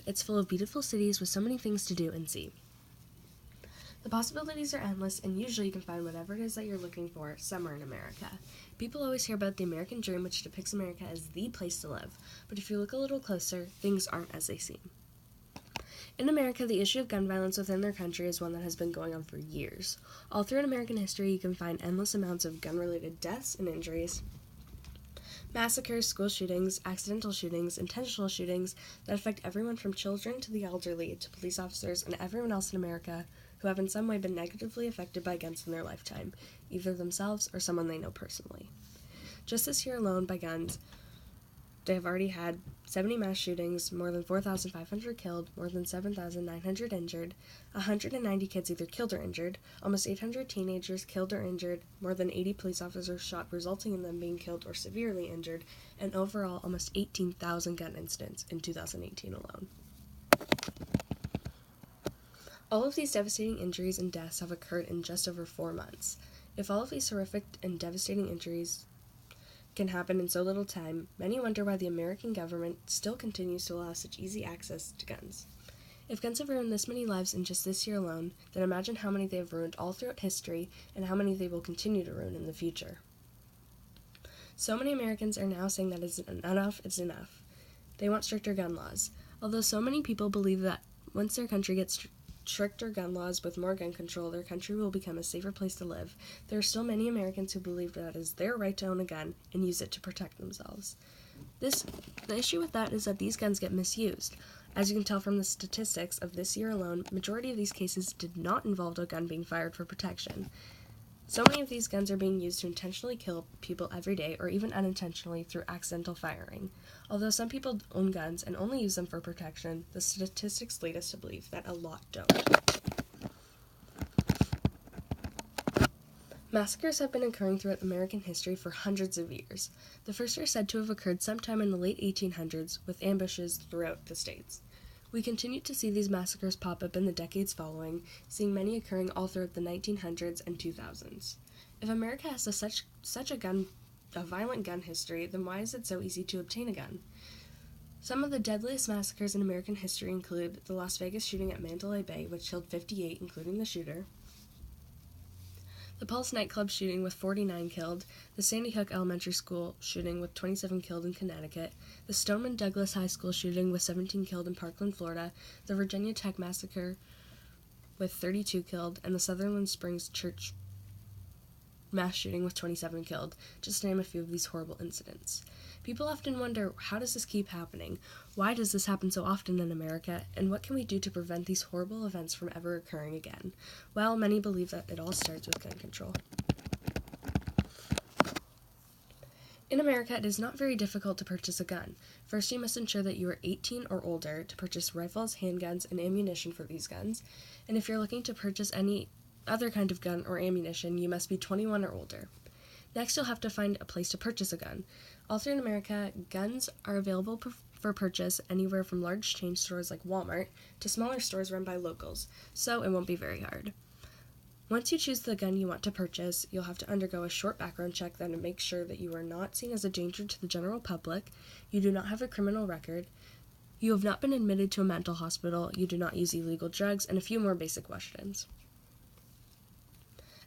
It's full of beautiful cities with so many things to do and see. The possibilities are endless, and usually you can find whatever it is that you're looking for somewhere in America. People always hear about the American dream, which depicts America as the place to live, but if you look a little closer, things aren't as they seem. In America, the issue of gun violence within their country is one that has been going on for years. All throughout American history, you can find endless amounts of gun-related deaths and injuries, massacres, school shootings, accidental shootings, intentional shootings that affect everyone from children to the elderly to police officers and everyone else in America who have in some way been negatively affected by guns in their lifetime, either themselves or someone they know personally. Just this year alone, by guns, they have already had 70 mass shootings, more than 4,500 killed, more than 7,900 injured, 190 kids either killed or injured, almost 800 teenagers killed or injured, more than 80 police officers shot, resulting in them being killed or severely injured, and overall almost 18,000 gun incidents in 2018 alone. All of these devastating injuries and deaths have occurred in just over 4 months. If all of these horrific and devastating injuries can happen in so little time, many wonder why the American government still continues to allow such easy access to guns. If guns have ruined this many lives in just this year alone, then imagine how many they have ruined all throughout history and how many they will continue to ruin in the future. So many Americans are now saying that enough is enough. They want stricter gun laws. Although so many people believe that once their country gets stricter gun laws with more gun control, their country will become a safer place to live, there are still many Americans who believe that it is their right to own a gun and use it to protect themselves. The issue with that is that these guns get misused. As you can tell from the statistics of this year alone, majority of these cases did not involve a gun being fired for protection. So many of these guns are being used to intentionally kill people every day or even unintentionally through accidental firing. Although some people own guns and only use them for protection, the statistics lead us to believe that a lot don't. Massacres have been occurring throughout American history for hundreds of years. The first are said to have occurred sometime in the late 1800s, with ambushes throughout the states. We continue to see these massacres pop up in the decades following, seeing many occurring all throughout the 1900s and 2000s. If America has such a violent gun history, then why is it so easy to obtain a gun? Some of the deadliest massacres in American history include the Las Vegas shooting at Mandalay Bay, which killed 58, including the shooter, the Pulse nightclub shooting with 49 killed, the Sandy Hook Elementary School shooting with 27 killed in Connecticut, the Stoneman Douglas High School shooting with 17 killed in Parkland, Florida, the Virginia Tech massacre with 32 killed, and the Sutherland Springs Church mass shooting with 27 killed, just to name a few of these horrible incidents. People often wonder, how does this keep happening? Why does this happen so often in America? And what can we do to prevent these horrible events from ever occurring again? Well, many believe that it all starts with gun control. In America, it is not very difficult to purchase a gun. First, you must ensure that you are 18 or older to purchase rifles, handguns, and ammunition for these guns. And if you're looking to purchase any other kind of gun or ammunition, you must be 21 or older. Next, you'll have to find a place to purchase a gun. All through America, guns are available for purchase anywhere from large chain stores like Walmart to smaller stores run by locals, so it won't be very hard. Once you choose the gun you want to purchase, you'll have to undergo a short background check that makes sure that you are not seen as a danger to the general public, you do not have a criminal record, you have not been admitted to a mental hospital, you do not use illegal drugs, and a few more basic questions.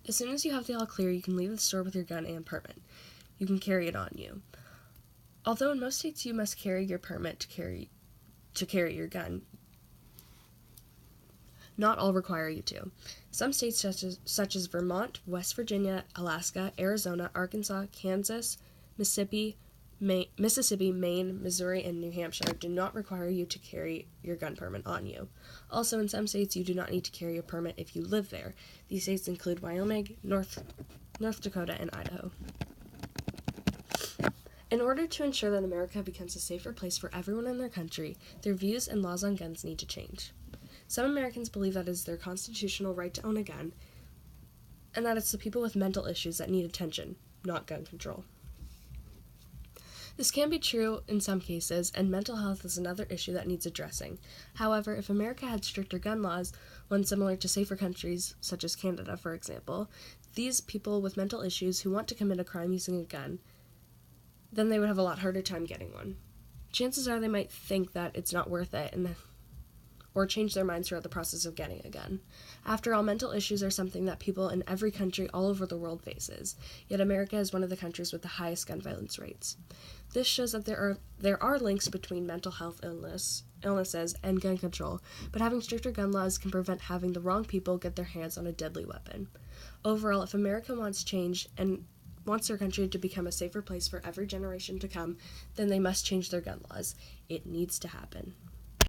As soon as you have the all clear, you can leave the store with your gun and permit. You can carry it on you. Although in most states you must carry your permit to carry your gun, not all require you to. Some states such as Vermont, West Virginia, Alaska, Arizona, Arkansas, Kansas, Mississippi, Maine, Missouri, and New Hampshire do not require you to carry your gun permit on you. Also, in some states, you do not need to carry a permit if you live there. These states include Wyoming, North Dakota, and Idaho. In order to ensure that America becomes a safer place for everyone in their country, their views and laws on guns need to change. Some Americans believe that it is their constitutional right to own a gun, and that it's the people with mental issues that need attention, not gun control. This can be true in some cases, and mental health is another issue that needs addressing. However, if America had stricter gun laws, one similar to safer countries, such as Canada, for example, these people with mental issues who want to commit a crime using a gun, then they would have a lot harder time getting one. Chances are they might think that it's not worth it, and or change their minds throughout the process of getting a gun. After all, mental issues are something that people in every country all over the world faces, yet America is one of the countries with the highest gun violence rates. This shows that there are links between mental health illnesses and gun control, but having stricter gun laws can prevent having the wrong people get their hands on a deadly weapon. Overall, if America wants change and wants their country to become a safer place for every generation to come, then they must change their gun laws. It needs to happen.